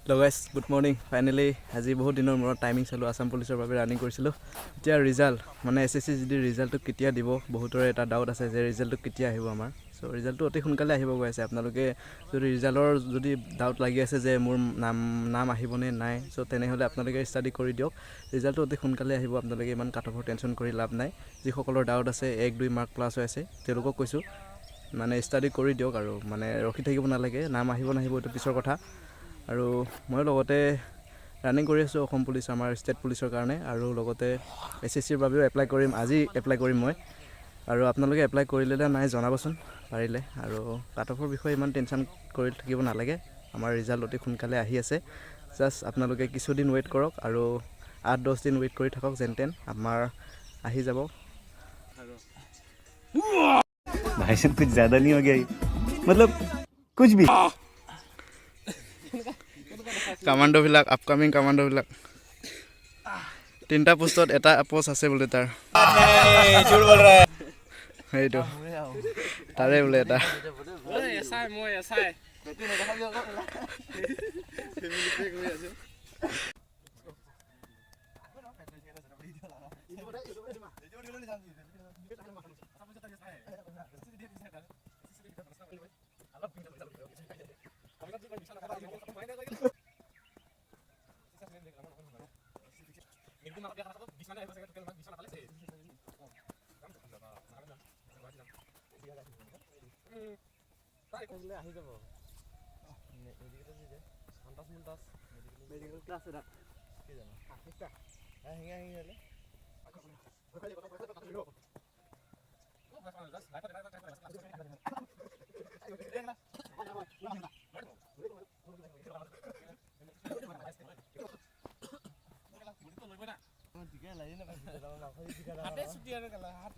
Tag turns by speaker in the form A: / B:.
A: Hello guys, good morning. Finally, আজি বহুত দিনৰ মূৰত টাইমিং চালো আসাম পুলিচৰ বাবে ৰানিং কৰিছিলো। এতিয়া ৰিজাল্ট মানে এসএসসি যদি ৰিজাল্টটো কেতিয়া দিব বহুতৰে এটা ডাউট আছে যে ৰিজাল্টটো কেতিয়া আহিব আমাৰ। সো ৰিজাল্টটো অতি সোনকালে আহিব গৈ আছে। আপোনালোকে যদি ৰিজাল্টৰ যদি ডাউট লাগি আছে যে মোৰ নাম আহিবনে নাই, সো তেনেহলে আপোনালোকে ষ্টাডি কৰি দিয়ক। ৰিজাল্টটো অতি সোনকালে আহিব। আপোনালোকে ইমান কাট অফৰ টেনচন কৰি লাভ নাই। যিসকলৰ ডাউট আছে 1-2 মাৰ্ক প্লাস হৈ আছে তেওঁলোকক কৈছো মানে ষ্টাডি কৰি দিয়ক আৰু মানে ৰখি থাকিব নালাগে। নাম আহিব নাহিব এটা পিছৰ কথা। আৰু মই লগতে ৰানিং কৰি আছো অসম পুলিচ আমাৰ ষ্টেট পুলিচৰ কাৰণে আৰু লগতে এসএসসিৰ বাবেও এপ্লাই কৰিম। আজি এপ্লাই কৰিম মই আৰু আপোনালোকে এপ্লাই কৰিলে নাই জনাবচোন পাৰিলে। আৰু কাট অফৰ বিষয়ে ইমান টেনচন কৰি থাকিব নালাগে। আমাৰ ৰিজাল্ট অতি সোনকালে আহি আছে। জাস্ট আপোনালোকে কিছুদিন ওয়েট কৰক আৰু 8-10 দিন ওয়েট কৰি থাকক যেনতেন আমাৰ আহি যাব।
B: भाई साहब कुछ ज्यादा नहीं हो गया मतलब कुछ भी
A: কমান্ডো বিলাক আপকামিং কমান্ডো বিলাক তিনটা পোষ্টত এটা পোষ্ট আছে বোলে তাৰ
B: झूठ बोल रहा है
A: সেইটো তাৰে বোলে এটা
C: এছাই মই এছাই আহি যাব মেডিকেল ক্লাছ এটা কি জানো আশিটা হিঙা হিঙি হলে হাতে ছুটি আৰু হাত